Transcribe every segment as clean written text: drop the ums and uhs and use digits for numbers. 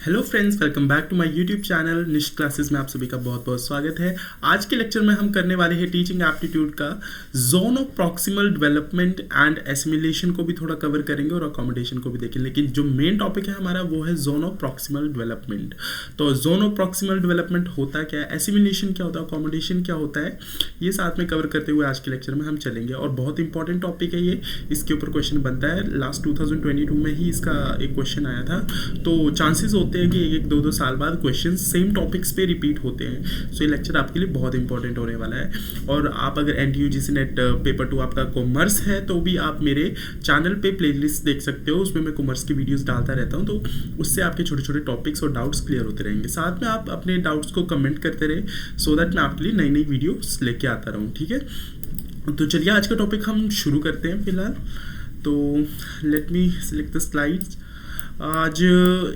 Hello friends, welcome back to my YouTube channel Nish classes में आप सभी का बहुत बहुत स्वागत है। आज के लेक्चर में हम करने वाले हैं टीचिंग एप्टीट्यूड का zone of proximal development and assimilation को भी थोड़ा कवर करेंगे और अकोमोडेशन को भी देखेंगे, लेकिन जो मेन टॉपिक है हमारा वो है जोन ऑफ प्रॉक्सिमल डेवलपमेंट। तो जोन ऑफ प्रॉक्सिमल डेवलपमेंट होता क्या है, एसिमिलेशन क्या होता है, अकोमोडेशन क्या होता है, ये साथ में कवर करते हुए आज के लेक्चर में हम चलेंगे। और बहुत इंपॉर्टेंट टॉपिक है ये, इसके ऊपर क्वेश्चन बनता है। लास्ट 2022 में ही इसका एक क्वेश्चन आया था, तो चांसेस होते हैं कि एक दो साल बाद क्वेश्चन सेम टॉपिक्स पे रिपीट होते हैं। सो ये लेक्चर आपके लिए बहुत इंपॉर्टेंट होने वाला है। और आप अगर NTUGC नेट पेपर 2 आपका कॉमर्स है तो भी आप मेरे चैनल पे प्लेलिस्ट देख सकते हो, उसमें मैं कॉमर्स की वीडियोस डालता रहता हूँ, तो उससे आपके छोटे छोटे टॉपिक्स और डाउट्स क्लियर होते रहेंगे। साथ में आप अपने डाउट्स को कमेंट करते रहे सो दैट मैं आपके लिए नई नई वीडियोस लेके आता रहूँ, ठीक है। तो चलिए आज का टॉपिक हम शुरू करते हैं फिलहाल। तो let me select the slides. आज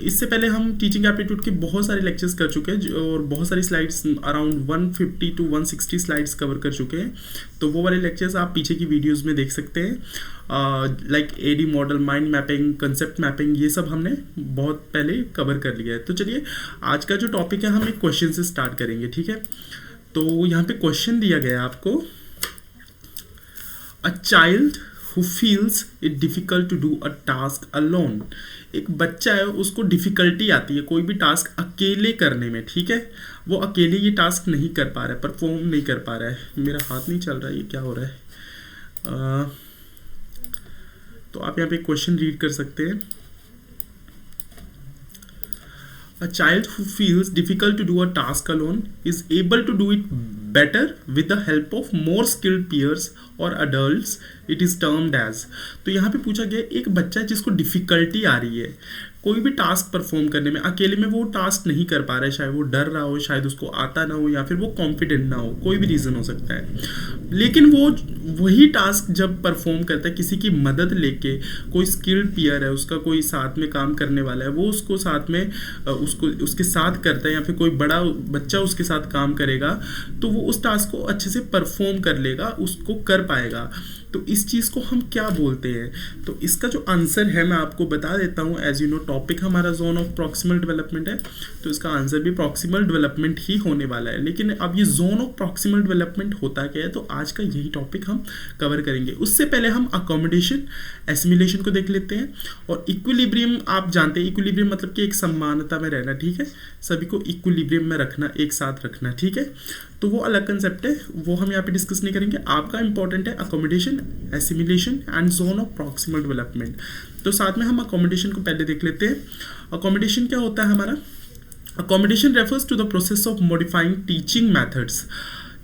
इससे पहले हम टीचिंग एप्टीट्यूड के बहुत सारे लेक्चर्स कर चुके हैं और बहुत सारी slides around 150 to 160 slides cover कर चुके हैं। तो वो वाले लेक्चर्स आप पीछे की वीडियोस में देख सकते हैं। Like AD model, mind mapping, concept mapping, ये सब हमने बहुत पहले कवर कर लिया है। तो चलिए आज का जो टॉपिक है हम एक क्वेश्चन से स्टार्ट करेंगे, ठीक है। तो यहाँ पे क्वेश्चन दिया गया है आपको, a child who feels it difficult to do a task alone। एक बच्चा है, उसको डिफ़िकल्टी आती है कोई भी टास्क अकेले करने में, ठीक है। वो अकेले ये टास्क नहीं कर पा रहा है, परफॉर्म नहीं कर पा रहा है। मेरा हाथ नहीं चल रहा है, ये क्या हो रहा है। तो आप यहाँ पे क्वेश्चन रीड कर सकते हैं। A child who feels difficult to do a task alone is able to do it better with the help of more skilled peers or adults. It is termed as। तो यहाँ पे पूछा गया एक बच्चा जिसको डिफ़िकल्टी आ रही है कोई भी टास्क परफॉर्म करने में, अकेले में वो टास्क नहीं कर पा रहा है, शायद वो डर रहा हो, शायद उसको आता ना हो, या फिर वो कॉन्फिडेंट ना हो, कोई भी रीज़न हो सकता है। लेकिन वो वही टास्क जब परफॉर्म करता है किसी की मदद लेके, कोई स्किल्ड पीयर है, उसका कोई साथ में काम करने वाला है, वो उसको साथ में उसके साथ करता है, या फिर कोई बड़ा बच्चा उसके साथ काम करेगा, तो वो उस टास्क को अच्छे से परफॉर्म कर लेगा, उसको कर पाएगा। तो इस चीज़ को हम क्या बोलते हैं? तो इसका जो आंसर है मैं आपको बता देता हूँ। एज यू नो टॉपिक हमारा जोन ऑफ प्रॉक्सिमल डेवलपमेंट है, तो इसका आंसर भी प्रॉक्सिमल डेवलपमेंट ही होने वाला है। लेकिन अब ये जोन ऑफ प्रॉक्सिमल डेवलपमेंट होता क्या है, तो आज का यही टॉपिक हम कवर करेंगे। उससे पहले हम अकोमोडेशन, एसिमिलेशन को देख लेते हैं। और इक्विलिब्रियम आप जानते हैं, इक्विलिब्रियम मतलब कि एक समानता में रहना, ठीक है, सभी को इक्विलिब्रियम में रखना, एक साथ रखना, ठीक है। तो वो अलग कंसेप्ट है, वो हम यहाँ पे डिस्कस नहीं करेंगे। आपका इंपॉर्टेंट है accommodation, assimilation and zone of proximal development. तो साथ में हम अकोमोडेशन को पहले देख लेते हैं। अकोमोडेशन क्या होता है हमारा? Accommodation refers to the process of modifying teaching methods.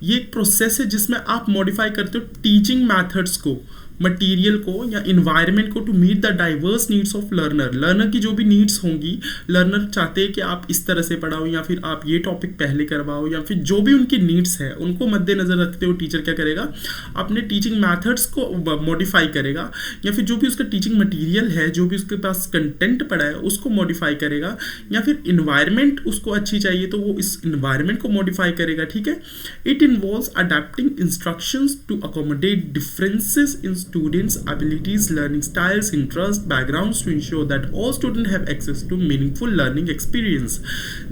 ये एक प्रोसेस है जिसमें आप मॉडिफाई करते हो टीचिंग मैथड्स को, मटेरियल को या इन्वायरमेंट को, to meet the diverse needs of learner. Learner की जो भी नीड्स होंगी, लर्नर चाहते हैं कि आप इस तरह से पढ़ाओ, या फिर आप ये टॉपिक पहले करवाओ, या फिर जो भी उनकी नीड्स है उनको मद्देनजर रखते हो टीचर क्या करेगा, अपने टीचिंग मैथड्स को मॉडिफाई करेगा, या फिर जो भी उसका टीचिंग मटेरियल है, जो भी उसके पास कंटेंट पड़ा है उसको मॉडिफाई करेगा, या फिर इन्वायरमेंट उसको अच्छी चाहिए तो वो इस इन्वायरमेंट को मॉडिफाई करेगा, ठीक है। It involves adapting instructions to accommodate differences in students' abilities, learning styles, interests, backgrounds to ensure that all students have access to meaningful learning experience।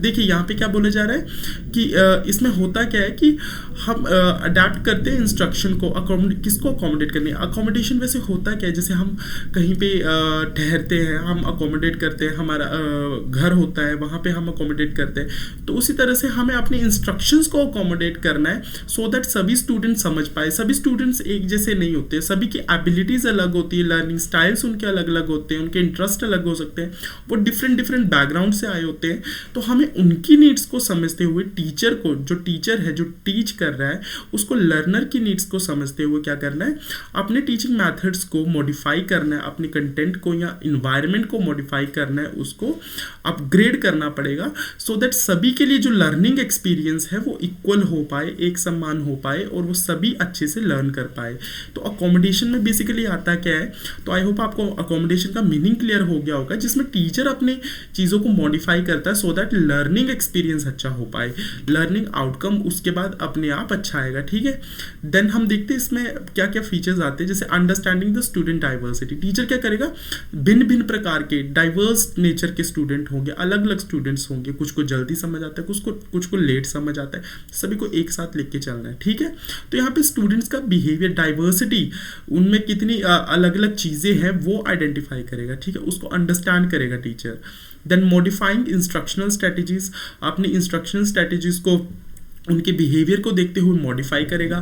देखिए यहाँ पे क्या बोला जा रहा है कि इसमें होता क्या है कि हम अडेप्ट करते हैं इंस्ट्रक्शन को, किसको अकोमोडेट करने। अकोमोडेशन वैसे होता क्या है, जैसे हम कहीं पे ठहरते हैं, हम अकोमोडेट करते हैं, हमारा घर होता है वहाँ पे हम अकोमोडेट करते हैं। तो उसी तरह से हमें अपने इंस्ट्रक्शंस को अकोमोडेट करना है सो दैट सभी स्टूडेंट समझ पाए। सभी स्टूडेंट्स एक जैसे नहीं होते, सभी की एबिलिटीज़ अलग होती है, लर्निंग स्टाइल्स उनके अलग अलग होते हैं, उनके इंटरेस्ट अलग हो सकते हैं, वो डिफरेंट डिफरेंट बैकग्राउंड से आए होते हैं। तो हमें उनकी नीड्स को समझते हुए टीचर को, जो टीचर है जो टीच कर रहा है, उसको लर्नर की नीड्स को समझते हुए क्या करना है, अपने टीचिंग मैथड्स को मॉडिफाई करना है, अपने कंटेंट को या इन्वायरमेंट को मॉडिफाई करना है, उसको अपग्रेड करना पड़ेगा सो दैट सभी के लिए जो लर्निंग एक्सपीरियंस है वो इक्वल हो पाए, एक समान हो पाए और वो सभी अच्छे से लर्न कर पाए। तो अकोमोडेशन में बेसिकली आता क्या है, तो आई होप आपको अकोमोडेशन का मीनिंग क्लियर हो गया होगा, जिसमें टीचर अपने चीज़ों को मॉडिफाई करता है सो दैट लर्निंग एक्सपीरियंस अच्छा हो पाए, लर्निंग आउटकम उसके बाद अपने आप अच्छा आएगा, ठीक है। देन हम देखते हैं इसमें क्या क्या फीचर्स आते हैं, जैसे understanding the student diversity. Teacher क्या करेगा, भिन्न भिन्न प्रकार के डाइवर्स नेचर के स्टूडेंट होंगे, अलग अलग स्टूडेंट्स होंगे, कुछ को जल्दी समझ आता है, कुछ को लेट समझ आता है, सभी को एक साथ लेके चलना है, ठीक है। तो यहाँ पे स्टूडेंट्स का बिहेवियर डाइवर्सिटी, उनमें कितनी अलग अलग चीज़ें हैं वो आइडेंटिफाई करेगा, ठीक है, उसको अंडरस्टैंड करेगा teacher. Then modifying instructional strategies, अपनी इंस्ट्रक्शनल स्ट्रेटजीज को उनके बिहेवियर को देखते हुए मॉडिफाई करेगा।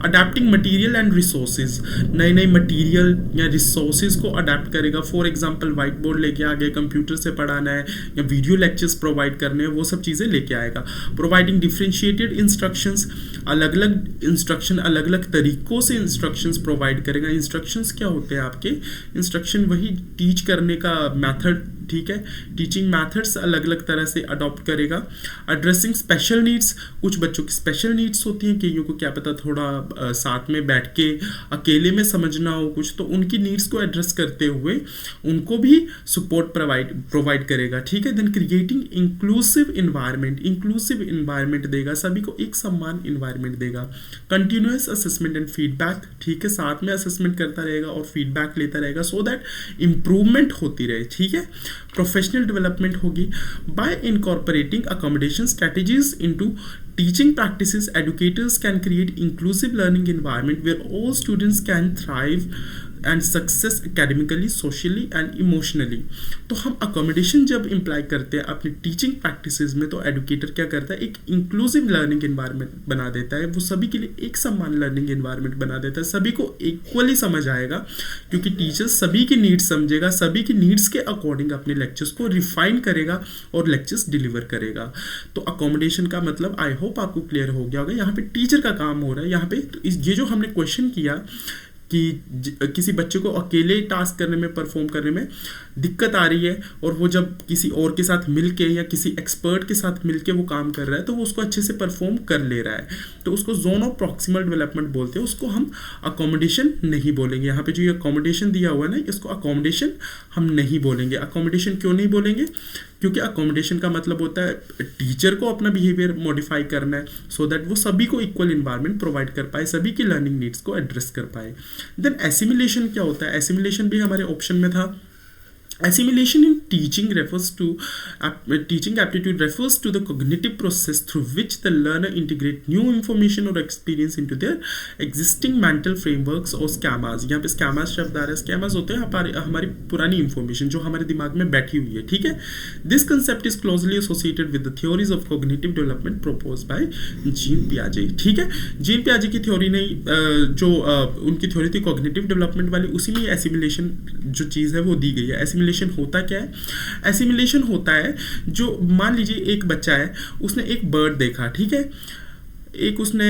अडेप्टिंग मटेरियल एंड रिसोर्सेज, नए नए मटेरियल या रिसोर्सेज को अडेप्ट करेगा। फॉर एग्जांपल वाइट बोर्ड लेके आ गए, कंप्यूटर से पढ़ाना है या वीडियो लेक्चर्स प्रोवाइड करने हैं, वो सब चीज़ें लेके आएगा। प्रोवाइडिंग डिफ्रेंशिएटेड इंस्ट्रक्शंस, अलग अलग इंस्ट्रक्शन, अलग अलग तरीक़ों से इंस्ट्रक्शंस प्रोवाइड करेगा। इंस्ट्रक्शंस क्या होते हैं आपके, इंस्ट्रक्शन वही टीच करने का मेथड, ठीक है, टीचिंग मेथड्स अलग अलग तरह से अडॉप्ट करेगा। एड्रेसिंग स्पेशल नीड्स, कुछ बच्चों की स्पेशल नीड्स होती हैं, कईयों को क्या पता थोड़ा साथ में बैठ के अकेले में समझना हो कुछ, तो उनकी नीड्स को एड्रेस करते हुए उनको भी सपोर्ट प्रोवाइड करेगा, ठीक है। देन क्रिएटिंग इंक्लूसिव इन्वायरमेंट देगा, सभी को एक समान इन्वायरमेंट देगा। कंटिन्यूअस असेसमेंट एंड फीडबैक, ठीक है, साथ में असेसमेंट करता रहेगा और फीडबैक लेता रहेगा सो दैट इम्प्रूवमेंट होती रहे, ठीक है। प्रोफेशनल डेवलपमेंट होगी bye incorporating accommodation strategies into teaching practices. Educators can create inclusive learning environment where all students can thrive and success academically, socially and emotionally. तो हम अकोमोडेशन जब इम्प्लाई करते हैं अपनी टीचिंग प्रैक्टिसेस में, तो एडुकेटर क्या करता है, एक इंक्लूसिव लर्निंग एनवायरनमेंट बना देता है, वो सभी के लिए एक समान लर्निंग एनवायरनमेंट बना देता है, सभी को इक्वली समझ आएगा, क्योंकि टीचर सभी की नीड्स समझेगा, सभी की नीड्स के अकॉर्डिंग अपने लेक्चर्स को रिफाइन करेगा और लेक्चर्स डिलीवर करेगा। तो अकोमोडेशन का मतलब आई होप आपको क्लियर हो गया होगा। यहाँ पे टीचर का काम हो रहा है, यहाँ पे तो ये जो हमने क्वेश्चन किया कि किसी बच्चे को अकेले टास्क करने में, परफॉर्म करने में दिक्कत आ रही है और वो जब किसी और के साथ मिलके या किसी एक्सपर्ट के साथ मिलके वो काम कर रहा है, तो वो उसको अच्छे से परफॉर्म कर ले रहा है, तो उसको जोन ऑफ प्रॉक्सिमल डेवलपमेंट बोलते हैं, उसको हम अकोमोडेशन नहीं बोलेंगे। यहाँ पे जो ये अकोमोडेशन दिया हुआ है ना, इसको अकोमोडेशन हम नहीं बोलेंगे। अकोमोडेशन क्यों नहीं बोलेंगे, क्योंकि अकोमोडेशन का मतलब होता है टीचर को अपना बिहेवियर मॉडिफाई करना है सो दैट वो सभी को इक्वल इन्वायरमेंट प्रोवाइड कर पाए, सभी की लर्निंग नीड्स को एड्रेस कर पाए। देन एसिमिलेशन क्या होता है, एसिमिलेशन भी हमारे ऑप्शन में था। Assimilation in teaching teaching aptitude refers to the cognitive process through which the learner integrate new information or experience into their existing mental frameworks or schemas। यहाँ पे schemas शब्द आ रहा है, schemas होते हैं हमारी पुरानी इंफॉर्मेशन जो हमारे दिमाग में बैठी हुई है, ठीक है। This concept is closely associated with the theories of cognitive development proposed by Jean पियाजे, ठीक है। जीन पियाजे की थ्योरी ने जो उनकी थ्योरी थी कॉग्निटिव डेवलपमेंट वाली, उसी में एसिमिलेशन जो चीज़ है वो दी गई है। एसिमिलेशन होता क्या है, एसिमिलेशन होता है जो मान लीजिए एक बच्चा है, उसने एक बर्ड देखा, ठीक है, एक उसने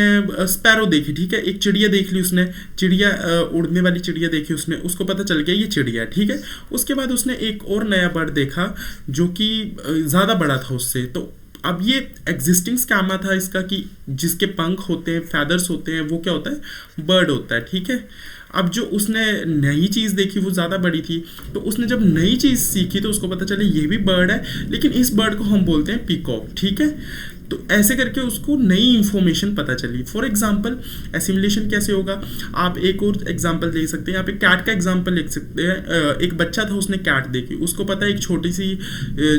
स्पैरो देखी, ठीक है, एक चिड़िया देख ली उसने, चिड़िया उड़ने वाली चिड़िया देखी उसने, उसको पता चल गया ये चिड़िया, ठीक है। उसके बाद उसने एक और नया बर्ड देखा जो कि ज़्यादा बड़ा था उससे, तो अब ये एग्जिस्टिंग स्कैमा था इसका कि जिसके पंख होते हैं, फैदर्स होते हैं, वो क्या होता है, बर्ड होता है, ठीक है। अब जो उसने नई चीज़ देखी वो ज़्यादा बड़ी थी, तो उसने जब नई चीज़ सीखी तो उसको पता चला ये भी बर्ड है, लेकिन इस बर्ड को हम बोलते हैं पीकॉक, ठीक है। तो ऐसे करके उसको नई इंफॉर्मेशन पता चली। फॉर एग्जांपल एसिमिलेशन कैसे होगा, आप एक और एग्जांपल दे सकते हैं, यहाँ पे कैट का एग्जांपल लिख सकते हैं। एक बच्चा था, उसने कैट देखी, उसको पता है एक छोटी सी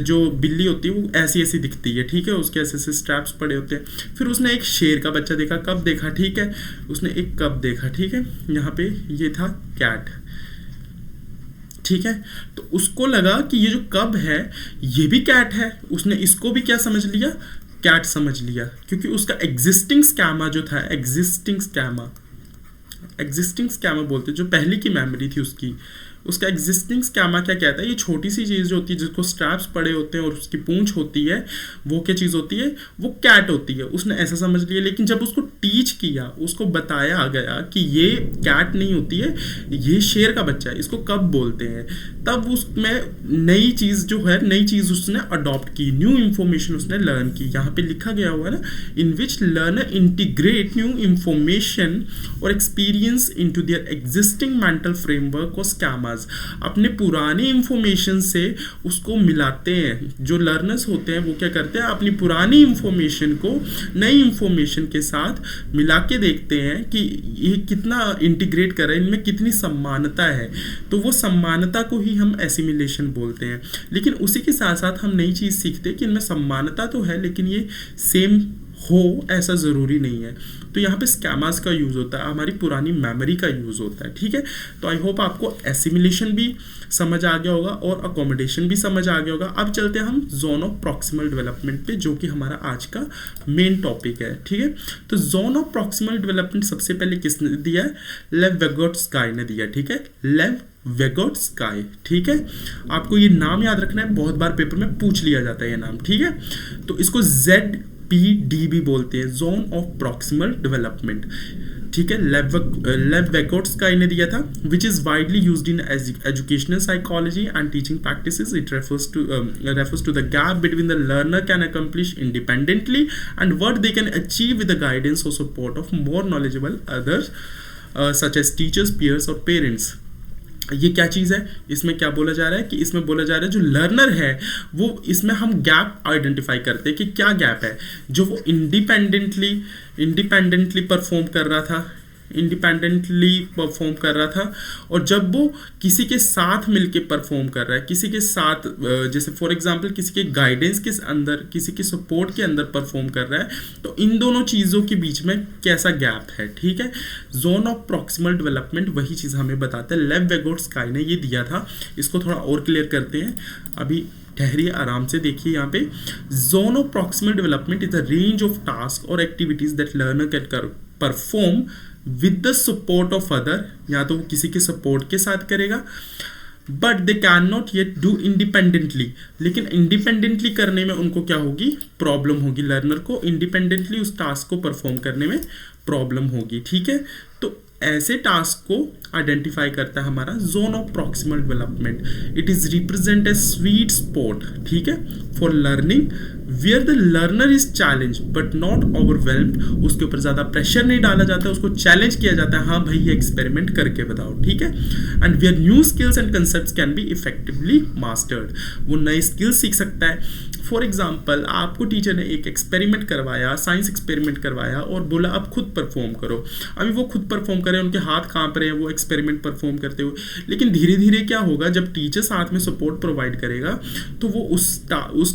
जो बिल्ली होती है वो ऐसी ऐसी दिखती है, ठीक है, उसके ऐसे ऐसे स्ट्रैप्स पड़े होते हैं। फिर उसने एक शेर का बच्चा देखा, कब देखा, ठीक है, उसने एक कब देखा, ठीक है, यहाँ पे ये था कैट, ठीक है। तो उसको लगा कि ये जो कब है ये भी कैट है, उसने इसको भी क्या समझ लिया, कैट समझ लिया, क्योंकि उसका एग्जिस्टिंग स्कैमा जो था, एग्जिस्टिंग स्कैमा बोलते जो पहले की मेमोरी थी उसकी, उसका एग्जिस्टिंग स्कैमा क्या कहता है, ये छोटी सी चीज़ जो होती है जिसको स्ट्रैप्स पड़े होते हैं और उसकी पूंछ होती है, वो क्या चीज़ होती है, वो कैट होती है। उसने ऐसा समझ लिया, लेकिन जब उसको टीच किया, उसको बताया गया कि ये कैट नहीं होती है, ये शेर का बच्चा है, इसको कब बोलते हैं, तब उसमें नई चीज़ जो है, नई चीज़ उसने अडॉप्ट की, न्यू इंफॉर्मेशन उसने लर्न की। यहाँ पे लिखा गया हुआ है ना, इन विच लर्नर इंटीग्रेट न्यू इंफॉर्मेशन और experience into their existing mental framework और स्कैमास। अपने पुराने इंफॉर्मेशन से उसको मिलाते हैं। जो लर्नर्स होते हैं वो क्या करते हैं, अपनी पुरानी इंफॉर्मेशन को नई इंफॉर्मेशन के साथ मिला के देखते हैं कि ये कितना इंटीग्रेट कर रहा है, इनमें कितनी समानता है। तो वो समानता को ही हम एसिमिलेशन बोलते हैं। लेकिन उसी के साथ साथ हम नई चीज़ सीखते हैं कि इनमें समानता तो है, लेकिन ये सेम हो ऐसा ज़रूरी नहीं है। तो यहाँ पे स्कैमास का यूज़ होता है, हमारी पुरानी मेमोरी का यूज़ होता है। ठीक है, तो आई होप आपको एसिमिलेशन भी समझ आ गया होगा और अकोमोडेशन भी समझ आ गया होगा। अब चलते हैं हम जोन ऑफ प्रॉक्सिमल डेवलपमेंट पे, जो कि हमारा आज का मेन टॉपिक है। ठीक है, तो जोन ऑफ प्रॉक्सिमल डेवलपमेंट सबसे पहले किसने दिया है, लेव वेगोट्स्की ने दिया। ठीक है, लेव वेगोट्स्की। ठीक है, आपको ये नाम याद रखना है, बहुत बार पेपर में पूछ लिया जाता है ये नाम। ठीक है, तो इसको ZPD भी बोलते हैं, जोन ऑफ प्रॉक्सिमल डेवलपमेंट। ठीक है, लेव वेगोट्स्की ने दिया था, which is widely used in educational psychology and teaching practices. It refers to the gap between the learner can accomplish independently and what they can achieve with the guidance or support of more knowledgeable others, such as teachers, peers और parents। ये क्या चीज़ है, इसमें क्या बोला जा रहा है कि इसमें बोला जा रहा है जो लर्नर है वो, इसमें हम गैप आइडेंटिफाई करते हैं कि क्या गैप है। जो वो इंडिपेंडेंटली परफॉर्म कर रहा था और जब वो किसी के साथ मिलके परफॉर्म कर रहा है, किसी के साथ, जैसे फॉर एग्जांपल किसी के गाइडेंस के अंदर, किसी के सपोर्ट के अंदर परफॉर्म कर रहा है, तो इन दोनों चीज़ों के बीच में कैसा गैप है। ठीक है, जोन ऑफ प्रॉक्सिमल डेवलपमेंट वही चीज़ हमें बताता है। लेव वेगोट्स्की ने ये दिया था, इसको थोड़ा और क्लियर करते हैं, अभी ठहरिए, आराम से देखिए। यहाँ पे zone of proximal development is the range of task और activities that learner can perform with the support of other, या तो वो किसी के सपोर्ट के साथ करेगा, but they can not yet do independently. लेकिन इंडिपेंडेंटली करने में उनको क्या होगी, प्रॉब्लम होगी। लर्नर को इंडिपेंडेंटली उस टास्क को परफॉर्म करने में प्रॉब्लम होगी। ठीक है, तो ऐसे टास्क को आइडेंटिफाई करता है हमारा zone of proximal development. It is represent a sweet spot, ठीक है, for learning where the learner is challenge but not overwhelmed. उसके ऊपर ज़्यादा प्रेशर नहीं डाला जाता है, उसको चैलेंज किया जाता है, हाँ भाई ये एक्सपेरिमेंट करके बताओ। ठीक है, and where new skills and concepts can be effectively mastered. वो नए स्किल्स सीख सकता है। फॉर एग्जाम्पल, आपको टीचर ने एक एक्सपेरिमेंट करवाया, साइंस एक्सपेरिमेंट करवाया और बोला अब खुद परफॉर्म करो। अभी वो खुद परफॉर्म करें, उनके हाथ कांप रहे हैं वो एक्सपेरिमेंट परफॉर्म करते हुए, लेकिन धीरे धीरे क्या होगा, जब टीचर साथ में सपोर्ट प्रोवाइड करेगा तो वो उस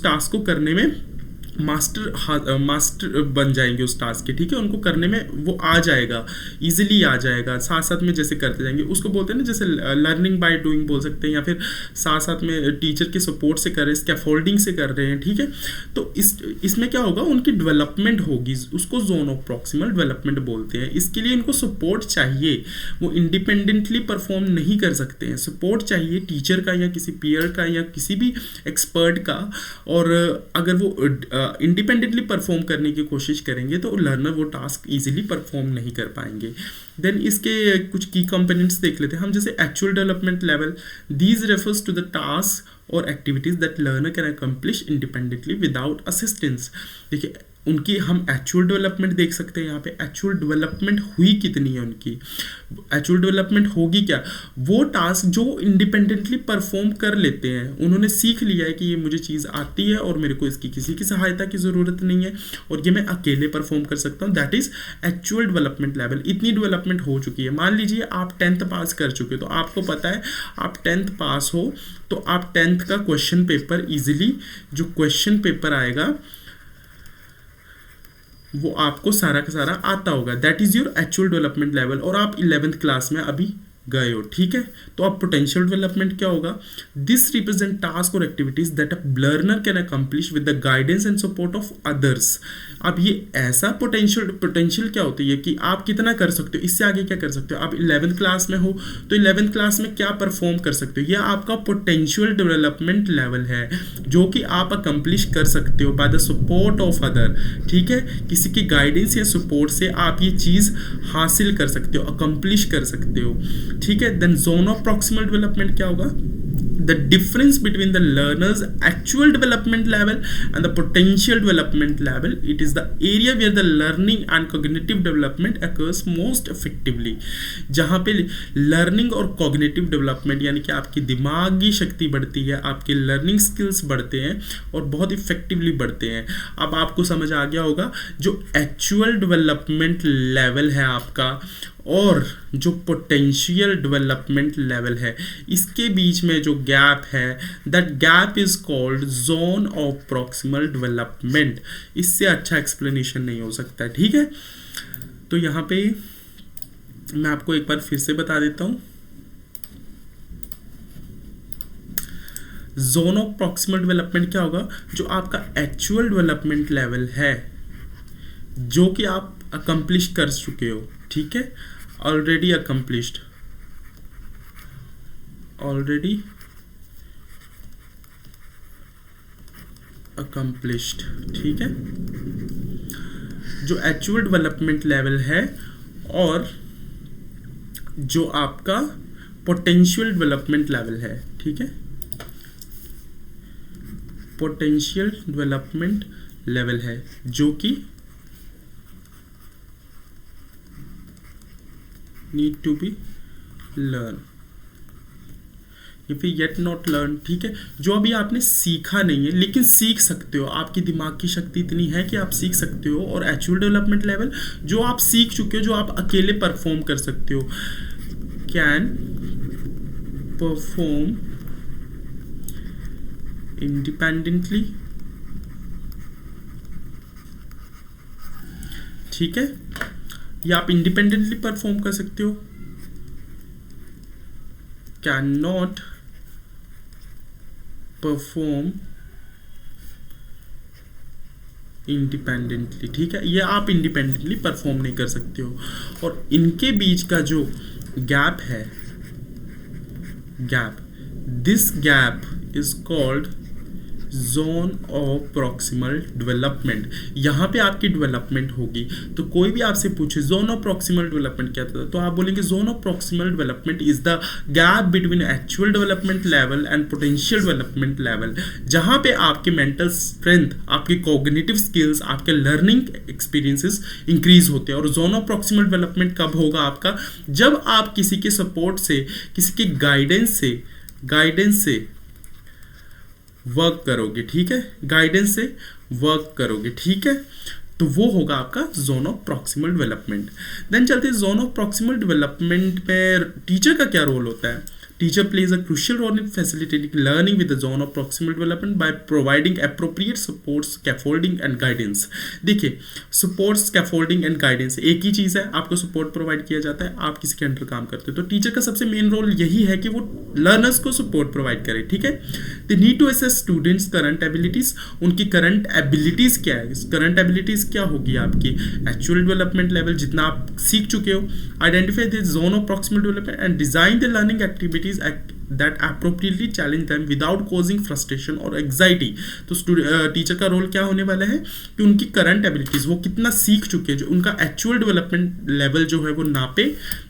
टास्क को करने में मास्टर बन जाएंगे उस टास्क के। ठीक है, उनको करने में वो आ जाएगा, इजीली आ जाएगा, साथ साथ में जैसे करते जाएंगे। उसको बोलते हैं ना, जैसे लर्निंग बाय डूइंग बोल सकते हैं, या फिर साथ साथ में टीचर के सपोर्ट से कर रहे हैं, स्कैफोल्डिंग से कर रहे हैं। ठीक है, तो इसमें क्या होगा, उनकी डेवलपमेंट होगी, उसको जोन ऑफ प्रॉक्सिमल डेवलपमेंट बोलते हैं। इसके लिए इनको सपोर्ट चाहिए, वो इंडिपेंडेंटली परफॉर्म नहीं कर सकते हैं, सपोर्ट चाहिए टीचर का या किसी पीयर का या किसी भी एक्सपर्ट का। और अगर वो इंडिपेंडेंटली परफॉर्म करने की कोशिश करेंगे तो लर्नर वो टास्क इजीली परफॉर्म नहीं कर पाएंगे। देन इसके कुछ की कंपोनेंट्स देख लेते हैं हम, जैसे actual development level. These refers to the task और activities that learner can accomplish independently without assistance. देखिए, उनकी हम एक्चुअल डेवलपमेंट देख सकते हैं। यहाँ पे एक्चुअल डेवलपमेंट हुई कितनी है उनकी, एक्चुअल डेवलपमेंट होगी क्या, वो टास्क जो इंडिपेंडेंटली परफॉर्म कर लेते हैं, उन्होंने सीख लिया है कि ये मुझे चीज़ आती है और मेरे को इसकी किसी की सहायता की ज़रूरत नहीं है और ये मैं अकेले परफॉर्म कर सकता हूँ। That is actual development level. इतनी डेवलपमेंट हो चुकी है। मान लीजिए आप 10th पास कर चुके, तो आपको पता है आप 10th पास हो तो आप 10th का क्वेश्चन पेपर ईजिली, जो क्वेश्चन पेपर आएगा वो आपको सारा का सारा आता होगा। That is your actual development level. और आप 11th क्लास में अभी गए हो, ठीक है। तो अब पोटेंशियल डेवलपमेंट क्या होगा? दिस रिप्रेजेंट टास्क और activities that a learner can accomplish with the guidance and support of others. अब ये ऐसा पोटेंशियल क्या होती है कि आप कितना कर सकते हो, इससे आगे क्या कर सकते हो। आप 11th क्लास में हो तो 11th क्लास में क्या परफॉर्म कर सकते हो, यह आपका पोटेंशियल डेवलपमेंट लेवल है जो कि आप अकम्प्लिश कर सकते हो by the support of other, ठीक है। किसी की गाइडेंस या सपोर्ट से आप ये चीज़ हासिल कर सकते हो, अकम्प्लिश कर सकते हो, ठीक है। Then zone of proximal development क्या होगा? the difference between the learner's actual development level and the potential development level. It is the area where the learning and cognitive development occurs most effectively. जहाँ पे learning और cognitive development यानी कि आपकी दिमागी शक्ति बढ़ती है, आपके लर्निंग स्किल्स बढ़ते हैं और बहुत इफेक्टिवली बढ़ते हैं। अब आपको समझ आ गया होगा जो एक्चुअल डेवलपमेंट लेवल है आपका और जो पोटेंशियल डेवलपमेंट लेवल है, इसके बीच में जो गैप है, that gap is called zone of proximal development. इससे अच्छा एक्सप्लेनेशन नहीं हो सकता, ठीक है। तो यहाँ पे मैं आपको एक बार फिर से बता देता हूँ। जोन ऑफ प्रॉक्सिमल डेवलपमेंट क्या होगा? जो आपका एक्चुअल डेवलपमेंट लेवल है जो कि आप अकम्प्लिश कर चुके हो, ठीक है, ऑलरेडी अकम्प्लिश्ड, ठीक है, जो एक्चुअल डेवलपमेंट लेवल है और जो आपका पोटेंशियल डेवलपमेंट लेवल है, ठीक है, पोटेंशियल डेवलपमेंट लेवल है जो कि नीड टू बी लर्न या फिर येट नॉट लर्न, ठीक है। जो अभी आपने सीखा नहीं है लेकिन सीख सकते हो, आपकी दिमाग की शक्ति इतनी है कि आप सीख सकते हो। और एक्चुअल डेवलपमेंट लेवल जो आप सीख चुके हो, जो आप अकेले परफॉर्म कर सकते हो, कैन परफॉर्म इंडिपेंडेंटली, ठीक है, या आप इंडिपेंडेंटली परफॉर्म कर सकते हो। कैन नॉट परफॉर्म इंडिपेंडेंटली, ठीक है, ये आप इंडिपेंडेंटली परफॉर्म नहीं कर सकते हो। और इनके बीच का जो गैप है, this gap is called zone of proximal development. यहाँ पे आपकी डेवलपमेंट होगी। तो कोई भी आपसे पूछे जोन ऑफ प्रॉक्सिमल डेवलपमेंट क्या था, तो आप बोलेंगे zone of proximal development is the gap between actual development level and potential development level, जहाँ पे आपके मेंटल स्ट्रेंथ, आपके कॉग्निटिव स्किल्स, आपके लर्निंग एक्सपीरियंसेस इंक्रीज होते हैं। और जोन ऑफ प्रॉक्सिमल डेवलपमेंट कब होगा आपका? जब आप किसी के सपोर्ट से, किसी के गाइडेंस से वर्क करोगे, ठीक है, गाइडेंस से वर्क करोगे, ठीक है, तो वो होगा आपका zone of proximal development. Then चलते हैं जोन ऑफ प्रॉक्सिमल डेवलपमेंट में टीचर का क्या रोल होता है। Teacher plays a crucial role in facilitating learning with the zone of proximal development by providing appropriate support, scaffolding and guidance. देखिए, support, scaffolding and guidance एक ही चीज़ है, आपको support provide किया जाता है, आप किसी के अंडर काम करते हो। तो टीचर का सबसे मेन रोल यही है कि वो लर्नर्स को support प्रोवाइड करे, ठीक है। They need to assess students current abilities, उनकी current abilities क्या है, current abilities क्या होगी आपकी actual development level जितना आप सीख चुके हो, identify the zone of proximal development and design the learning activities that appropriately challenge them without causing frustration or anxiety. तो टीचर का रोल क्या होने वाला है कि उनकी करंट एबिलिटीज, वो कितना सीख चुके हैं, जो उनका एक्चुअल डेवलपमेंट लेवल जो है वो नापे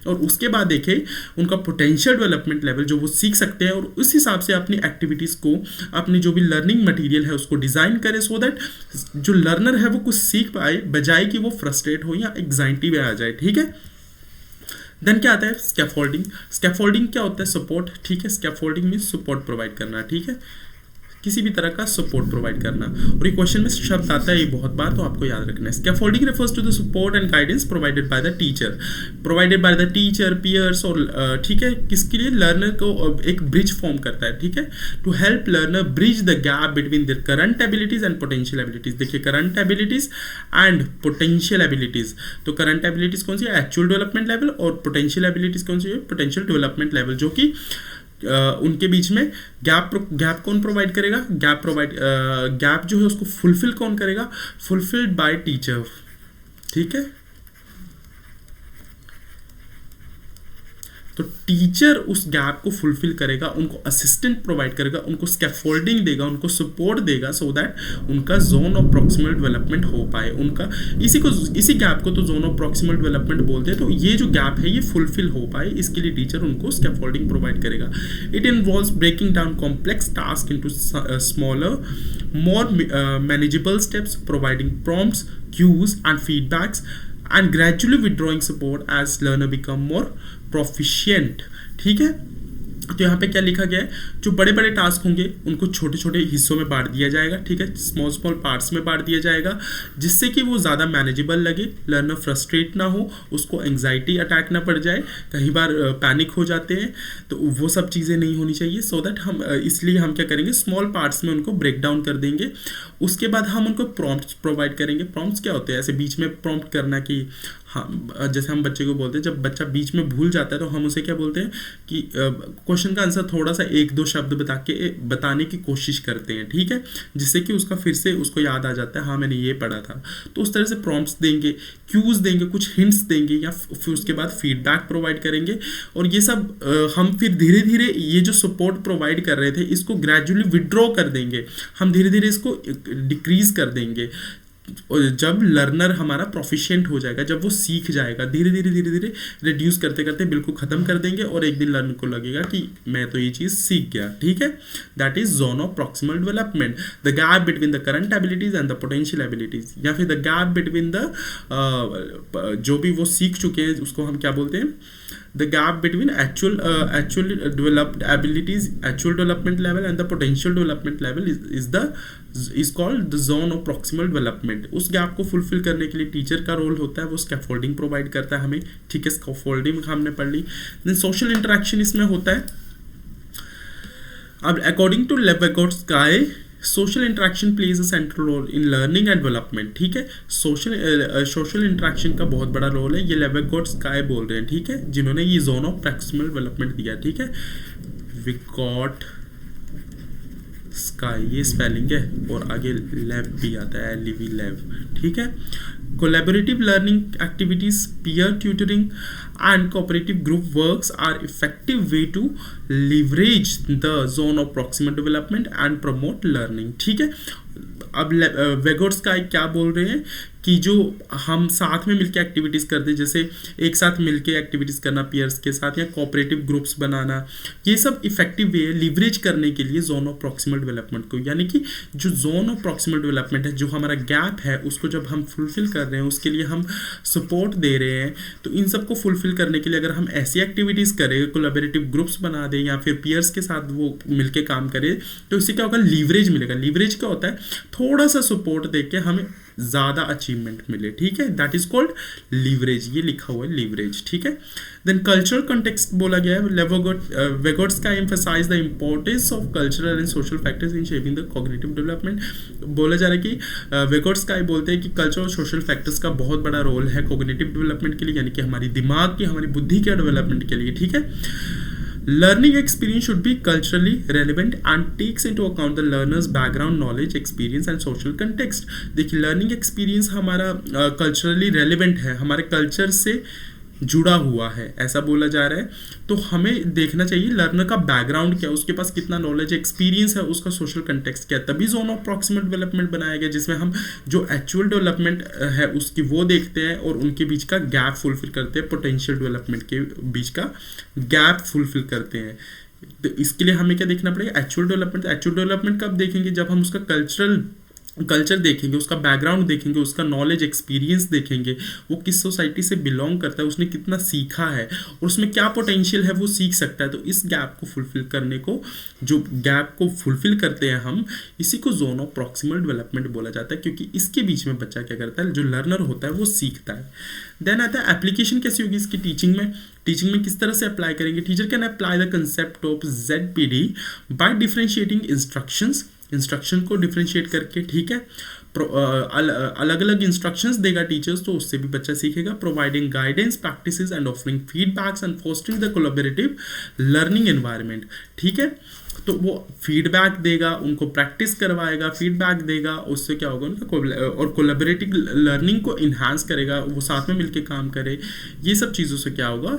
और उसके बाद देखे उनका पोटेंशियल डेवलपमेंट लेवल जो वो सीख सकते हैं और उस हिसाब से अपनी एक्टिविटीज़ को, अपनी जो भी लर्निंग मटेरियल है उसको डिज़ाइन करे, सो दैट जो लर्नर है वो कुछ सीख पाए बजाय कि वो फ्रस्ट्रेट हो या एग्जाइटी में आ जाए, ठीक है। देन क्या आता है स्कैफोल्डिंग। स्कैफोल्डिंग क्या होता है? सपोर्ट, ठीक है, स्कैफोल्डिंग मीन्स सपोर्ट प्रोवाइड करना, ठीक है। किसी भी तरह का सपोर्ट प्रोवाइड करना। और ये क्वेश्चन में शब्द आता है ये बहुत बार, तो आपको याद रखना है। Scaffolding refers to the support and guidance provided by the teacher, peers, और ठीक है, किसके लिए? लर्नर को एक ब्रिज फॉर्म करता है, ठीक है, to help learner bridge the gap between the current abilities and potential abilities. देखिए, current abilities and potential abilities, तो करंट एबिलिटीज कौन सी है? एक्चुअल डेवलपमेंट लेवल, और पोटेंशियल एबिलिटीज कौन सी है? पोटेंशियल डेवलपमेंट लेवल, जो कि उनके बीच में गैप कौन प्रोवाइड करेगा? गैप जो है उसको फुलफिल कौन करेगा? फुलफिल्ड बाय टीचर, ठीक है। तो टीचर उस गैप को फुलफिल करेगा, उनको असिस्टेंट प्रोवाइड करेगा, उनको स्कैफोल्डिंग देगा, उनको सपोर्ट देगा, सो दैट उनका जोन ऑफ प्रॉक्सिमल डेवलपमेंट हो पाए। उनका इसी गैप को तो जोन ऑफ प्रॉक्सिमल डेवलपमेंट बोलते हैं। तो ये जो गैप है ये फुलफिल हो पाए, इसके लिए टीचर उनको स्कैफोल्डिंग प्रोवाइड करेगा। It involves breaking down complex task into smaller more manageable steps, providing prompts, cues and feedbacks, and gradually withdrawing support as learner become more proficient, ठीक है। तो यहाँ पे क्या लिखा गया है? जो बड़े बड़े टास्क होंगे उनको छोटे छोटे हिस्सों में बांट दिया जाएगा, ठीक है, स्मॉल पार्ट्स में बांट दिया जाएगा, जिससे कि वो ज़्यादा मैनेजेबल लगे, लर्नर फ्रस्ट्रेट ना हो, उसको एंग्जाइटी अटैक ना पड़ जाए, कई बार पैनिक हो जाते हैं, तो वो सब चीज़ें नहीं होनी चाहिए। सो दैट हम इसलिए हम क्या करेंगे? स्मॉल पार्ट्स में उनको ब्रेक डाउन कर देंगे। उसके बाद हम उनको प्रॉम्प्ट्स प्रोवाइड करेंगे। प्रॉम्प्ट्स क्या होते हैं? ऐसे बीच में प्रॉम्प्ट करना कि हाँ, जैसे हम बच्चे को बोलते हैं, जब बच्चा बीच में भूल जाता है तो हम उसे क्या बोलते हैं कि क्वेश्चन का आंसर थोड़ा सा एक दो शब्द बताने की कोशिश करते हैं, ठीक है, जिससे कि उसका फिर से उसको याद आ जाता है, हाँ मैंने ये पढ़ा था। तो उस तरह से प्रॉम्प्ट्स देंगे, क्यूज देंगे, कुछ हिंट्स देंगे, या फिर उसके बाद फीडबैक प्रोवाइड करेंगे। और ये सब हम फिर धीरे धीरे ये जो सपोर्ट प्रोवाइड कर रहे थे इसको ग्रेजुअली विड्रॉ कर देंगे, हम धीरे धीरे इसको डिक्रीज कर देंगे। जब लर्नर हमारा प्रोफिशिएंट हो जाएगा, जब वो सीख जाएगा, धीरे धीरे रिड्यूस करते करते बिल्कुल खत्म कर देंगे, और एक दिन लर्नर को लगेगा कि मैं तो ये चीज़ सीख गया, ठीक है। That is zone of proximal development, the gap between the current abilities and the potential abilities, या फिर द गैप बिटवीन द जो भी वो सीख चुके हैं उसको हम क्या बोलते हैं? The gap between actual developed abilities, actual development level and the potential development level is called the zone of proximal development. उस गैप को फुलफिल करने के लिए टीचर का रोल होता है, वो स्कैफोल्डिंग प्रोवाइड करता है हमें, ठीक है। स्कैफोल्डिंग हमने पढ़ ली। देन सोशल इंटरेक्शन इसमें होता है। अब according to Vygotsky, social interaction plays a central role in learning and development, ठीक है। सोशल इंटरेक्शन का बहुत बड़ा रोल है, ये लेवेगोट्स्काय बोल रहे हैं, ठीक है, जिन्होंने ये जोन ऑफ प्रॉक्सिमल डेवलपमेंट दिया, ठीक है। विगॉट स्काई, ये स्पेलिंग है, और आगे लैब भी आता है, LEV लैब, ठीक है। Collaborative learning activities, peer tutoring and cooperative group works are effective way to leverage the zone of proximal development and promote learning, ठीक है। अब वेगोट्स्काय क्या बोल रहे हैं कि जो हम साथ में मिलके एक्टिविटीज़ करते हैं, जैसे एक साथ मिलके एक्टिविटीज़ करना पीयर्स के साथ, या कोऑपरेटिव ग्रुप्स बनाना, ये सब इफेक्टिव वे है लीवरेज करने के लिए जोन ऑफ प्रॉक्सिमल डेवलपमेंट को। यानी कि जो जोन ऑफ प्रॉक्सिमल डेवलपमेंट है, जो हमारा गैप है, उसको जब हम फुलफिल कर रहे हैं, उसके लिए हम सपोर्ट दे रहे हैं, तो इन सबको फुलफिल करने के लिए अगर हम ऐसी एक्टिविटीज़ करें, कोलैबोरेटिव ग्रुप्स बना दें, या फिर पीयर्स के साथ वो मिलके काम करें, तो इससे क्या होगा? लीवरेज मिलेगा। लीवरेज क्या होता है? थोड़ा सा सपोर्ट देके हमें ज़्यादा अचीवमेंट मिले, ठीक है। दैट इज कॉल्ड लीवरेज, ये लिखा हुआ है लीवरेज, ठीक है। देन कल्चरल कंटेक्स्ट बोला गया है। Vygotsky emphasise the importance of cultural and social factors in shaping the cognitive development. बोला जा रहा है कि वेगोट्स्काय बोलते हैं कि कल्चर और सोशल फैक्टर्स का बहुत बड़ा रोल है कॉग्निटिव डेवलपमेंट के लिए, यानी कि हमारी दिमाग की, हमारी बुद्धि के डेवलपमेंट के लिए, ठीक है। Learning experience should be culturally relevant and takes into account the learner's background, knowledge, experience and social context. देखिए, लर्निंग एक्सपीरियंस हमारा कल्चरली रेलिवेंट है, हमारे कल्चर से जुड़ा हुआ है, ऐसा बोला जा रहा है। तो हमें देखना चाहिए लर्नर का बैकग्राउंड क्या है, उसके पास कितना नॉलेज एक्सपीरियंस है, उसका सोशल कंटेक्स्ट क्या है, तभी जोन ऑफ प्रॉक्सिमल डेवलपमेंट बनाया गया, जिसमें हम जो एक्चुअल डेवलपमेंट है उसकी वो देखते हैं और उनके बीच का गैप फुलफिल करते हैं, पोटेंशियल डेवलपमेंट के बीच का गैप फुलफिल करते हैं। तो इसके लिए हमें क्या देखना पड़ेगा? Actual development. एक्चुअल डेवलपमेंट कब देखेंगे? जब हम उसका कल्चरल कल्चर देखेंगे, उसका बैकग्राउंड देखेंगे, उसका नॉलेज एक्सपीरियंस देखेंगे, वो किस सोसाइटी से बिलोंग करता है, उसने कितना सीखा है और उसमें क्या पोटेंशियल है वो सीख सकता है। तो इस गैप को फुलफिल करने को, जो गैप को फुलफिल करते हैं हम, इसी को जोन ऑफ प्रॉक्सिमल डेवलपमेंट बोला जाता है, क्योंकि इसके बीच में बच्चा क्या करता है, जो लर्नर होता है वो सीखता है। देन आता है एप्लीकेशन कैसी होगी इसकी टीचिंग में किस तरह से अप्लाई करेंगे। Teacher can apply the concept of ZPD by differentiating instruction को डिफरेंशिएट करके, ठीक है। अलग अलग इंस्ट्रक्शंस देगा टीचर्स, तो उससे भी बच्चा सीखेगा। Providing guidance practices and offering feedbacks and fostering the collaborative learning environment, ठीक है। तो वो फीडबैक देगा, उनको प्रैक्टिस करवाएगा, फीडबैक देगा, उससे क्या होगा उनका और कोलैबोरेटिव लर्निंग को इन्हांस करेगा, वो साथ में मिलकर काम करे। ये सब चीज़ों से क्या होगा,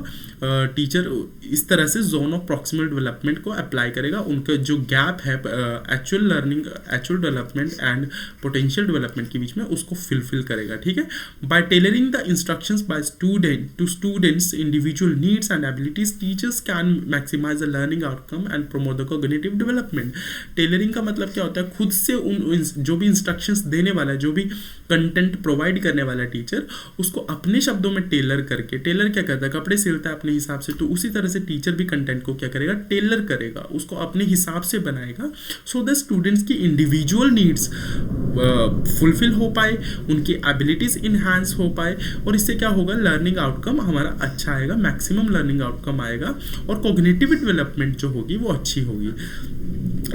टीचर इस तरह से जोन ऑफ प्रॉक्सिमल डेवलपमेंट को अप्लाई करेगा। उनका जो गैप है actual learning, actual development and potential development के बीच में, उसको फिलफिल करेगा, ठीक है। By tailoring the instructions by students individual needs and abilities, teachers can maximise the learning outcome and promote the cognitive development. Tailoring का मतलब क्या होता है, खुद से उन जो भी इंस्ट्रक्शंस देने वाला है, जो भी कंटेंट प्रोवाइड करने वाला टीचर, उसको अपने शब्दों में टेलर करके, टेलर क्या करता है, कपड़े सिलता है अपने हिसाब से, तो उसी तरह से टीचर भी कंटेंट को क्या करेगा, टेलर करेगा, उसको अपने हिसाब से बनाएगा, सो द स्टूडेंट्स की इंडिविजुअल नीड्स फुलफिल हो पाए, उनकी एबिलिटीज इन्हांस हो पाए, और इससे क्या होगा, लर्निंग आउटकम हमारा अच्छा आएगा, मैक्सिमम लर्निंग आउटकम आएगा, और कॉग्निटिव डेवलपमेंट जो होगी वो अच्छी होगी।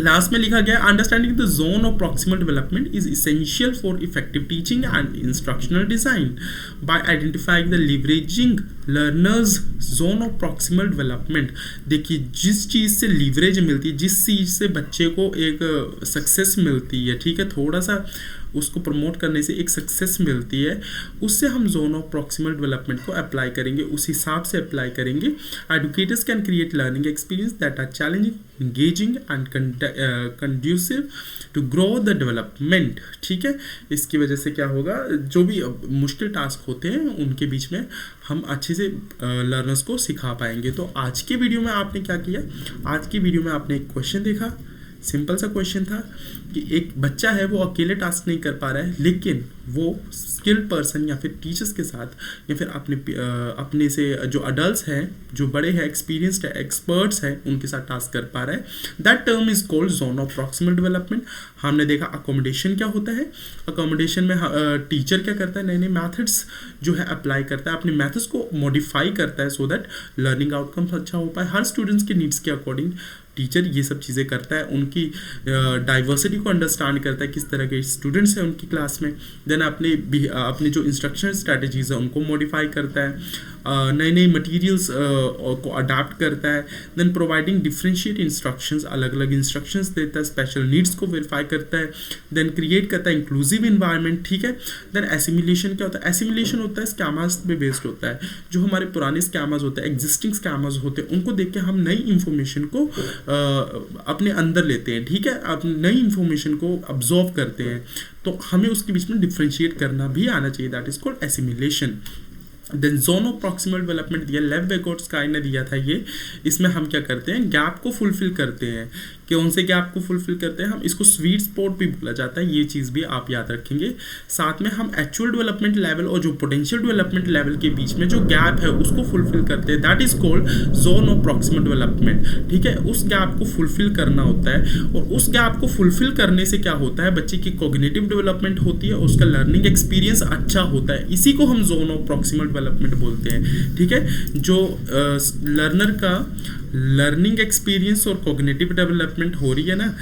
लास्ट में लिखा गया, understanding the zone of proximal development is essential for effective teaching and instructional design by identifying the leveraging learners zone of proximal development. देखिए, जिस चीज़ से लीवरेज मिलती है, जिस चीज़ से बच्चे को एक सक्सेस मिलती है, ठीक है, थोड़ा सा उसको प्रमोट करने से एक सक्सेस मिलती है, उससे हम जोन ऑफ प्रॉक्सिमल डेवलपमेंट को अप्लाई करेंगे, उस हिसाब से अप्लाई करेंगे। Educators can create learning experience that are challenging, engaging and conducive to grow the development, ठीक है। इसकी वजह से क्या होगा, जो भी मुश्किल टास्क होते हैं उनके बीच में हम अच्छे से लर्नर्स को सिखा पाएंगे। तो आज के वीडियो में आपने क्या किया, आज की वीडियो में आपने एक क्वेश्चन देखा, सिंपल सा क्वेश्चन था कि एक बच्चा है वो अकेले टास्क नहीं कर पा रहा है, लेकिन वो स्किल्ड पर्सन या फिर टीचर्स के साथ या फिर अपने से जो अडल्ट्स हैं, जो बड़े हैं, एक्सपीरियंस्ड है, एक्सपर्ट्स हैं, उनके साथ टास्क कर पा रहा है। That term is called zone of proximal development. हमने देखा अकोमोडेशन क्या होता है, अकोमोडेशन में टीचर क्या करता है, नए नए मैथड्स जो है अप्लाई करता है, अपने मैथड्स को मॉडिफाई करता है, सो दैट लर्निंग आउटकम्स अच्छा हो पाए। हर स्टूडेंट्स के नीड्स के अकॉर्डिंग टीचर ये सब चीज़ें करता है, उनकी डाइवर्सिटी को अंडरस्टैंड करता है, किस तरह के स्टूडेंट्स हैं उनकी क्लास में। देन अपने जो इंस्ट्रक्शन स्ट्रैटेजीज है उनको मॉडिफाई करता है, नए नए मटेरियल्स को अडाप्ट करता है। देन प्रोवाइडिंग डिफरेंशिएट इंस्ट्रक्शंस, अलग अलग इंस्ट्रक्शंस देता है, स्पेशल नीड्स को वेरीफाई करता है। देन क्रिएट करता है इंक्लूसिव इन्वायरमेंट, ठीक है। देन एसिमिलेशन क्या होता है, एसिमिलेशन होता है स्कैमर्स पे बेस्ड होता है, जो हमारे पुराने स्कैमर्स होते हैं, एग्जिस्टिंग स्कैमर्स होते हैं, उनको देख के हम नई इंफॉर्मेशन को अपने अंदर लेते हैं, ठीक है, अपनी नई इंफॉर्मेशन को अब्जॉर्व करते हैं, तो हमें उसके बीच में डिफरेंशिएट करना भी आना चाहिए, that is called assimilation. Then zone of proximal development दिया, लेव बैकवर्ड स्काई ने दिया था ये। इसमें हम क्या करते हैं, गैप को फुलफिल करते हैं। कौन से गैप को फुलफिल करते हैं हम, इसको स्वीट स्पॉट भी बोला जाता है, ये चीज़ भी आप याद रखेंगे। साथ में हम एक्चुअल डेवलपमेंट लेवल और जो पोटेंशियल डेवलपमेंट लेवल के बीच में जो गैप है उसको फुलफिल करते हैं, that is called zone of proximal development, ठीक है। उस गैप को फुलफिल करना होता है, और उस गैप को फुलफिल करने से क्या होता है, बच्चे की कॉग्निटिव डेवलपमेंट होती है, उसका लर्निंग एक्सपीरियंस अच्छा होता है, इसी को हम जोन ऑफ प्रॉक्सिमल डेवलपमेंट बोलते हैं, ठीक है। जो लर्नर का लर्निंग एक्सपीरियंस और कॉग्निटिव डेवलपमेंट हो रही है ना,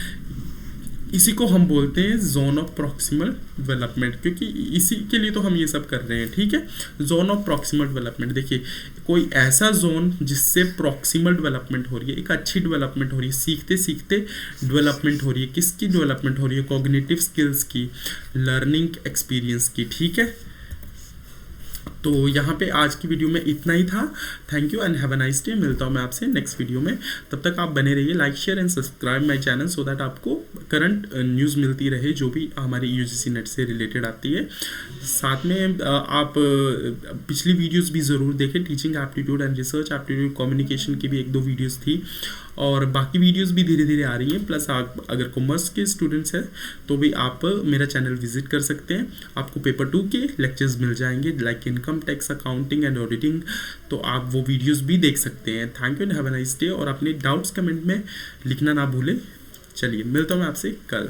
इसी को हम बोलते हैं जोन ऑफ प्रॉक्सिमल डेवलपमेंट, क्योंकि इसी के लिए तो हम ये सब कर रहे हैं, ठीक है। जोन ऑफ प्रॉक्सिमल डेवलपमेंट, देखिए कोई ऐसा जोन जिससे प्रॉक्सिमल डेवलपमेंट हो रही है, एक अच्छी डेवलपमेंट हो रही है, सीखते सीखते डेवलपमेंट हो रही है, किसकी डेवलपमेंट हो रही है, कॉग्निटिव स्किल्स की, लर्निंग एक्सपीरियंस की, ठीक है। तो यहाँ पे आज की वीडियो में इतना ही था। Thank you and have a nice day. मिलता हूँ मैं आपसे नेक्स्ट वीडियो में। तब तक आप बने रहिए, like share and subscribe my channel so that आपको करंट न्यूज़ मिलती रहे जो भी हमारी यूजीसी नेट से रिलेटेड आती है। साथ में आप पिछली वीडियोस भी ज़रूर देखें, teaching aptitude and research aptitude communication की भी 1-2 वीडियोस थी और बाकी वीडियोस भी धीरे धीरे आ रही हैं। प्लस आप अगर कॉमर्स के स्टूडेंट्स हैं तो भी आप मेरा चैनल विजिट कर सकते हैं। आपको पेपर 2 के लेक्चर्स मिल जाएंगे like income tax, accounting and auditing, तो आप वो वीडियोस भी देख सकते हैं। Thank you and have a nice day. और अपने डाउट्स कमेंट में लिखना ना भूलें। चलिए मिलता हूँ मैं आपसे कल।